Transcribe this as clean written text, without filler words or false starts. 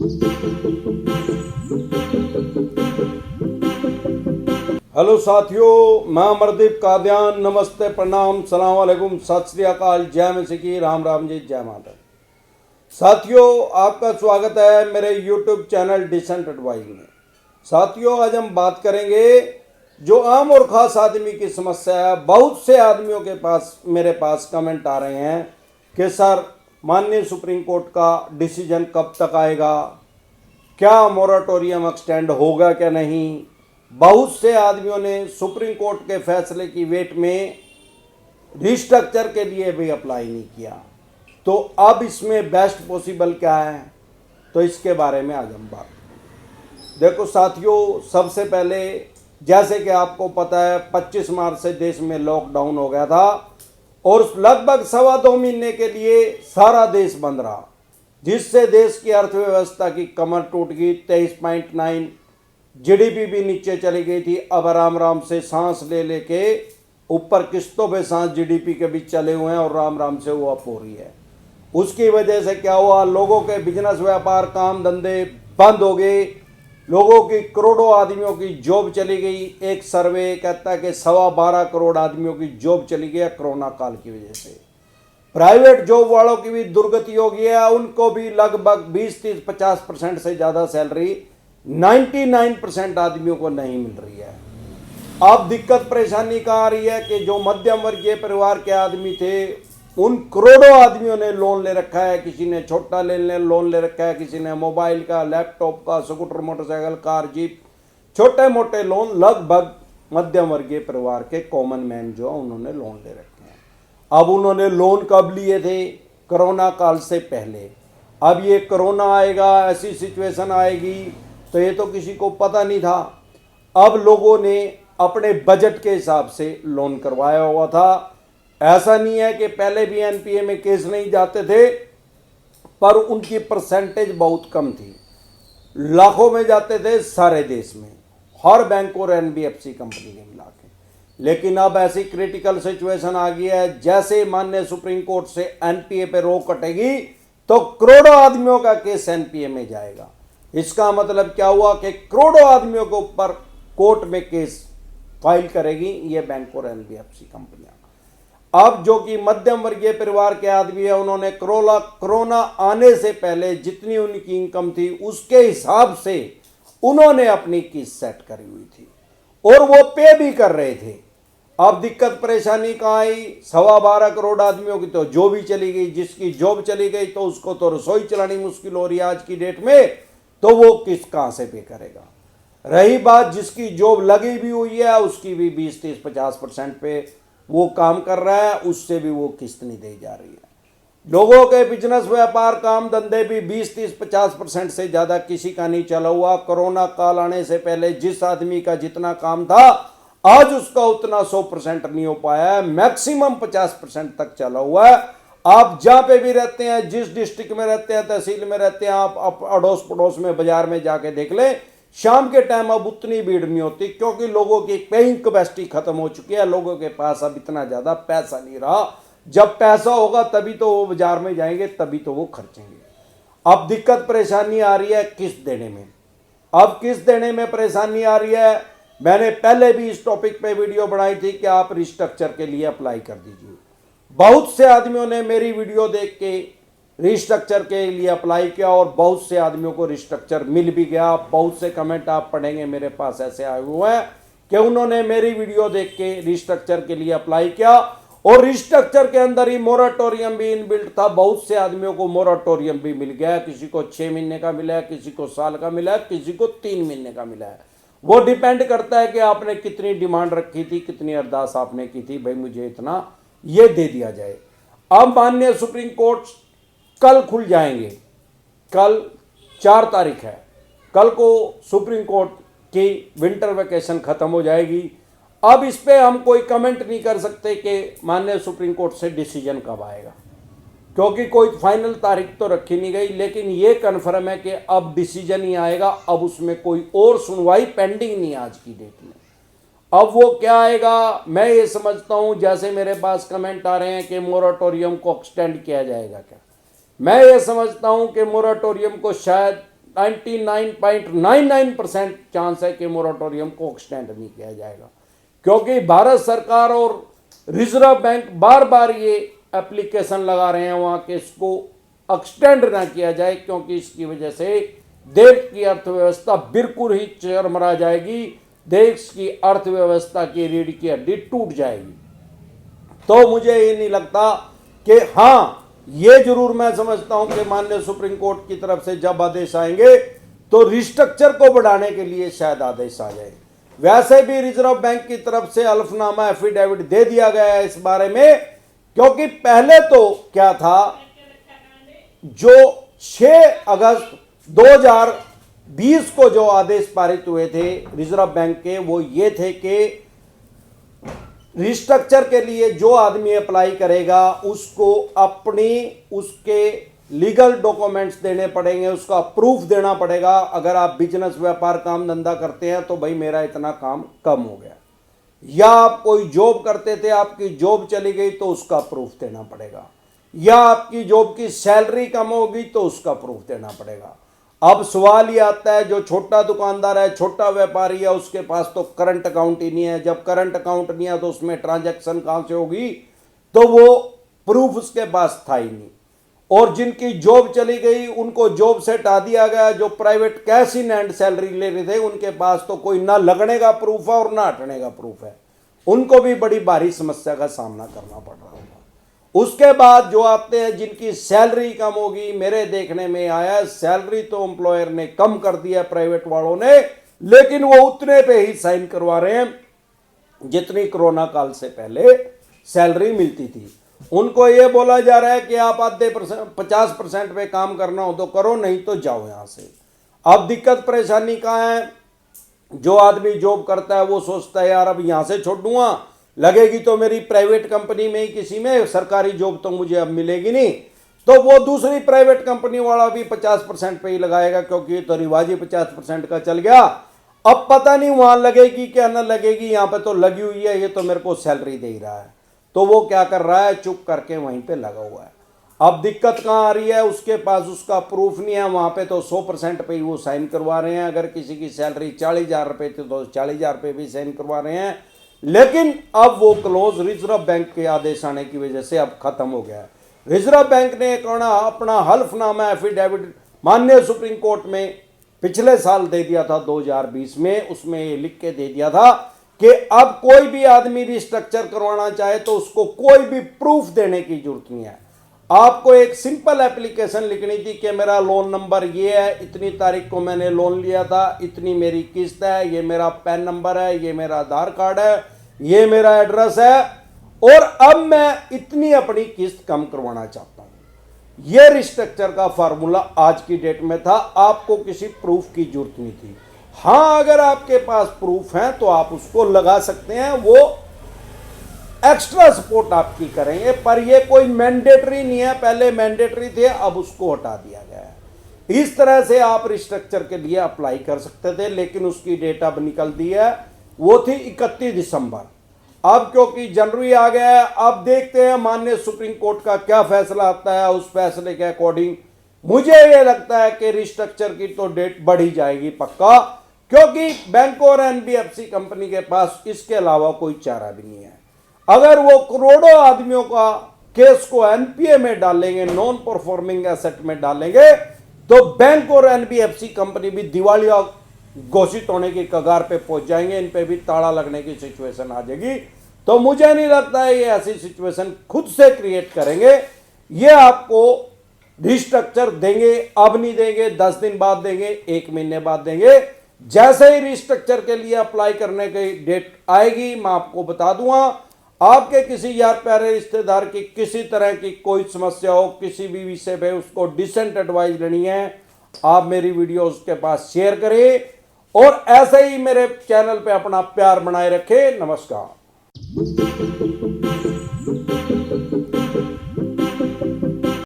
Hello साथियों, मैं अमरदीप कादियान। नमस्ते, प्रणाम, सलाम वालेकुम, सत श्री अकाल, जय मसीह की, राम राम जी, जय माता। साथियों, आपका स्वागत है मेरे यूट्यूब चैनल डिसेंट एडवाइस में। साथियों, आज हम बात करेंगे जो आम और खास आदमी की समस्या है। बहुत से आदमियों के पास मेरे पास कमेंट आ रहे हैं कि सर, माननीय सुप्रीम कोर्ट का डिसीजन कब तक आएगा, क्या मोराटोरियम एक्सटेंड होगा क्या नहीं। बहुत से आदमियों ने सुप्रीम कोर्ट के फैसले की वेट में रिस्ट्रक्चर के लिए भी अप्लाई नहीं किया। तो अब इसमें बेस्ट पॉसिबल क्या है, तो इसके बारे में आज हम बात करें। देखो साथियों, सबसे पहले जैसे कि आपको पता है 25 मार्च से देश में लॉकडाउन हो गया था और लगभग 2.25 महीने के लिए सारा देश बंद रहा, जिससे देश की अर्थव्यवस्था की कमर टूट गई। 23.9 जीडीपी भी नीचे चली गई थी। अब आराम राम से सांस ले लेके ऊपर किस्तों पे सांस जीडीपी के बीच चले हुए हैं और राम राम से वो अप हो रही है। उसकी वजह से क्या हुआ, लोगों के बिजनेस व्यापार काम धंधे बंद हो गए। लोगों की करोड़ों आदमियों की जॉब चली गई। एक सर्वे कहता है कि 12.25 करोड़ आदमियों की जॉब चली गई कोरोना काल की वजह से। प्राइवेट जॉब वालों की भी दुर्गति हो गई है, उनको भी लगभग 20-30-50% से ज़्यादा सैलरी 99% आदमियों को नहीं मिल रही है। अब दिक्कत परेशानी कहाँ आ रही है कि जो मध्यम वर्गीय परिवार के आदमी थे, उन करोड़ों आदमियों ने लोन ले रखा है। किसी ने छोटा लोन ले रखा है, किसी ने मोबाइल का, लैपटॉप का, स्कूटर, मोटरसाइकिल, कार, जीप, छोटे मोटे लोन लगभग मध्यम वर्गीय परिवार के कॉमन मैन जो उन्होंने लोन ले रखे हैं। अब उन्होंने लोन कब लिए थे? कोरोना काल से पहले। अब ये कोरोना आएगा, ऐसी सिचुएशन आएगी, तो ये तो किसी को पता नहीं था। अब लोगों ने अपने बजट के हिसाब से लोन करवाया हुआ था। ऐसा नहीं है कि पहले भी एनपीए में केस नहीं जाते थे, पर उनकी परसेंटेज बहुत कम थी। लाखों में जाते थे सारे देश में, हर बैंक और एनबीएफसी कंपनी के मिला के। लेकिन अब ऐसी क्रिटिकल सिचुएशन आ गई है, जैसे माननीय सुप्रीम कोर्ट से एनपीए पे रोक कटेगी तो करोड़ों आदमियों का केस एनपीए में जाएगा। इसका मतलब क्या हुआ कि करोड़ों आदमियों के ऊपर कोर्ट में केस फाइल करेगी ये बैंक और एनबीएफसी कंपनियां। अब जो कि मध्यम वर्गीय परिवार के आदमी है, उन्होंने कोरोना आने से पहले जितनी उनकी इनकम थी उसके हिसाब से उन्होंने अपनी किस्त सेट करी हुई थी और वो पे भी कर रहे थे। अब दिक्कत परेशानी कहाँ आई? 12.25 करोड़ आदमियों की तो जॉब ही चली गई। जिसकी जॉब चली गई तो उसको तो रसोई चलानी मुश्किल हो रही है आज की डेट में, तो वो किस्त कहाँ से पे करेगा। रही बात जिसकी जॉब लगी भी हुई है, उसकी भी 20-30-50% पे वो काम कर रहा है, उससे भी वो किस्त नहीं दी जा रही है। लोगों के बिजनेस व्यापार काम धंधे भी 20-30-50% से ज़्यादा किसी का नहीं चला हुआ। कोरोना काल आने से पहले जिस आदमी का जितना काम था, आज उसका उतना 100% नहीं हो पाया है, मैक्सिमम 50% तक चला हुआ है। आप जहाँ पे भी रहते हैं, जिस डिस्ट्रिक्ट में रहते हैं, तहसील में रहते हैं, आप अड़ोस पड़ोस में बाजार में जाके देख लें, शाम के टाइम अब उतनी भीड़ नहीं होती, क्योंकि लोगों की पेइंग कैपेसिटी खत्म हो चुकी है। लोगों के पास अब इतना ज़्यादा पैसा नहीं रहा। जब पैसा होगा तभी तो वो बाजार में जाएंगे, तभी तो वो खर्चेंगे। अब दिक्कत परेशानी आ रही है किस्त देने में। अब किस्त देने में परेशानी आ रही है। मैंने पहले भी इस टॉपिक पे वीडियो बनाई थी कि आप रिस्ट्रक्चर के लिए अप्लाई कर दीजिए। बहुत से आदमियों ने मेरी वीडियो देख के रिस्ट्रक्चर के लिए अप्लाई किया और बहुत से आदमियों को रिस्ट्रक्चर मिल भी गया। बहुत से कमेंट आप पढ़ेंगे मेरे पास ऐसे आए हुए हैं कि उन्होंने मेरी वीडियो देख के रिस्ट्रक्चर के लिए अप्लाई किया और रिस्ट्रक्चर के अंदर ही मोराटोरियम भी इनबिल्ट था। बहुत से आदमियों को मोराटोरियम भी मिल गया। किसी को 6 महीने का मिला है, किसी को साल का मिला है, किसी को 3 महीने का मिला है। वो डिपेंड करता है कि आपने कितनी डिमांड रखी थी, कितनी अरदास आपने की थी, भाई मुझे इतना ये दे दिया जाए। अब माननीय सुप्रीम कोर्ट कल खुल जाएंगे। कल 4 तारीख है। कल को सुप्रीम कोर्ट की विंटर वेकेशन खत्म हो जाएगी। अब इस पे हम कोई कमेंट नहीं कर सकते कि माननीय सुप्रीम कोर्ट से डिसीजन कब आएगा, क्योंकि कोई फाइनल तारीख तो रखी नहीं गई। लेकिन ये कन्फर्म है कि अब डिसीजन ही आएगा। अब उसमें कोई और सुनवाई पेंडिंग नहीं आज की डेट में। अब वो क्या आएगा, मैं ये समझता हूँ, जैसे मेरे पास कमेंट आ रहे हैं कि मोराटोरियम को एक्सटेंड किया जाएगा क्या, मैं ये समझता हूँ कि मोराटोरियम को शायद 99.99% चांस है कि मोराटोरियम को एक्सटेंड नहीं किया जाएगा, क्योंकि भारत सरकार और रिजर्व बैंक बार बार ये एप्लीकेशन लगा रहे हैं वहां के इसको एक्सटेंड ना किया जाए, क्योंकि इसकी वजह से देश की अर्थव्यवस्था बिल्कुल ही चरमरा जाएगी, देश की अर्थव्यवस्था की रीढ़ की हड्डी टूट जाएगी। तो मुझे ये नहीं लगता कि हाँ, ये जरूर मैं समझता हूं कि माननीय सुप्रीम कोर्ट की तरफ से जब आदेश आएंगे तो रिस्ट्रक्चर को बढ़ाने के लिए शायद आदेश आ जाए। वैसे भी रिजर्व बैंक की तरफ से हल्फनामा एफिडेविट दे दिया गया है इस बारे में, क्योंकि पहले तो क्या था, जो 6 अगस्त 2020 को जो आदेश पारित हुए थे रिजर्व बैंक के, वो ये थे कि रिस्ट्रक्चर के लिए जो आदमी अप्लाई करेगा उसको उसके लीगल डॉक्यूमेंट्स देने पड़ेंगे, उसका प्रूफ देना पड़ेगा। अगर आप बिजनेस व्यापार काम धंधा करते हैं तो भाई मेरा इतना काम कम हो गया, या आप कोई जॉब करते थे आपकी जॉब चली गई तो उसका प्रूफ देना पड़ेगा, या आपकी जॉब की सैलरी कम होगी तो उसका प्रूफ देना पड़ेगा। अब सवाल ये आता है, जो छोटा दुकानदार है, छोटा व्यापारी है, उसके पास तो करंट अकाउंट ही नहीं है। जब करंट अकाउंट नहीं है तो उसमें ट्रांजैक्शन कहां से होगी, तो वो प्रूफ उसके पास था ही नहीं। और जिनकी जॉब चली गई उनको जॉब से हटा दिया गया, जो private cash in hand salary ले रहे थे उनके पास तो कोई ना लगने का प्रूफ है और ना हटने का प्रूफ है, उनको भी बड़ी भारी समस्या का सामना करना पड़ रहा होगा। उसके बाद जो आते हैं जिनकी सैलरी कम होगी, मेरे देखने में आया सैलरी तो एम्प्लॉयर ने कम कर दिया प्राइवेट वालों ने, लेकिन वो उतने पे ही साइन करवा रहे हैं जितनी कोरोना काल से पहले सैलरी मिलती थी। उनको ये बोला जा रहा है कि आप आधे 50% पे काम करना हो तो करो, नहीं तो जाओ यहां से। अब दिक्कत परेशानी कहां है, जो आदमी जॉब करता है वो सोचता है यार अब यहां से छोड़ दूंगा, लगेगी तो मेरी प्राइवेट कंपनी में ही किसी में, सरकारी जॉब तो मुझे अब मिलेगी नहीं, तो वो दूसरी प्राइवेट कंपनी वाला भी 50% पे ही लगाएगा, क्योंकि ये तो रिवाज ही 50% का चल गया। अब पता नहीं वहां लगेगी क्या ना लगेगी, यहां पे तो लगी हुई है, ये तो मेरे को सैलरी दे ही रहा है, तो वो क्या कर रहा है, चुप करके वहीं पे लगा हुआ है। अब दिक्कत कहां आ रही है, उसके पास उसका प्रूफ नहीं है, वहां पे तो 100% पे ही वो साइन करवा रहे हैं। अगर किसी की सैलरी 40,000 रुपये थी तो 40,000 रुपये भी साइन करवा रहे हैं। लेकिन अब वो क्लोज रिजर्व बैंक के आदेश आने की वजह से अब खत्म हो गया है। रिजर्व बैंक ने अपना हल्फनामा एफिडेविट माननीय सुप्रीम कोर्ट में पिछले साल दे दिया था 2020 में, उसमें ये लिख के दे दिया था कि अब कोई भी आदमी रिस्ट्रक्चर करवाना चाहे तो उसको कोई भी प्रूफ देने की जरूरत नहीं है। आपको एक सिंपल एप्लीकेशन लिखनी थी कि मेरा लोन नंबर ये है, इतनी तारीख को मैंने लोन लिया था, इतनी मेरी किस्त है, ये मेरा पैन नंबर है, ये मेरा आधार कार्ड है, ये मेरा एड्रेस है, और अब मैं इतनी अपनी किस्त कम करवाना चाहता हूं। ये रिस्ट्रक्चर का फार्मूला आज की डेट में था, आपको किसी प्रूफ की जरूरत नहीं थी। हां, अगर आपके पास प्रूफ है तो आप उसको लगा सकते हैं, वो एक्स्ट्रा सपोर्ट आपकी करेंगे, पर ये कोई मैंडेटरी नहीं है। पहले मैंडेटरी थे, अब उसको हटा दिया गया है। इस तरह से आप रिस्ट्रक्चर के लिए अप्लाई कर सकते थे, लेकिन उसकी डेट अब निकल दी है, वो थी 31 दिसंबर। अब क्योंकि जनवरी आ गया है, अब देखते हैं माननीय सुप्रीम कोर्ट का क्या फैसला आता है। उस फैसले के अकॉर्डिंग मुझे ये लगता है कि रिस्ट्रक्चर की तो डेट बढ़ी जाएगी पक्का, क्योंकि बैंक और एनबीएफसी कंपनी के पास इसके अलावा कोई चारा भी नहीं है। अगर वो करोड़ों आदमियों का केस को एनपीए में डालेंगे, नॉन परफॉर्मिंग एसेट में डालेंगे, तो बैंक और एनबीएफसी कंपनी भी दिवालिया घोषित होने की कगार पे पहुंच जाएंगे, इन पे भी ताला लगने की सिचुएशन आ जाएगी। तो मुझे नहीं लगता है ये ऐसी सिचुएशन खुद से क्रिएट करेंगे। ये आपको रिस्ट्रक्चर देंगे, अब नहीं देंगे, 10 दिन बाद देंगे, 1 महीने बाद देंगे। जैसे ही रिस्ट्रक्चर के लिए अप्लाई करने की डेट आएगी मैं आपको बता दूंगा। आपके किसी यार प्यारे रिश्तेदार की किसी तरह की कोई समस्या हो, किसी भी विषय पे उसको डिसेंट एडवाइस लेनी है, आप मेरी वीडियो उसके पास शेयर करें, और ऐसे ही मेरे चैनल पे अपना प्यार बनाए रखें। नमस्कार।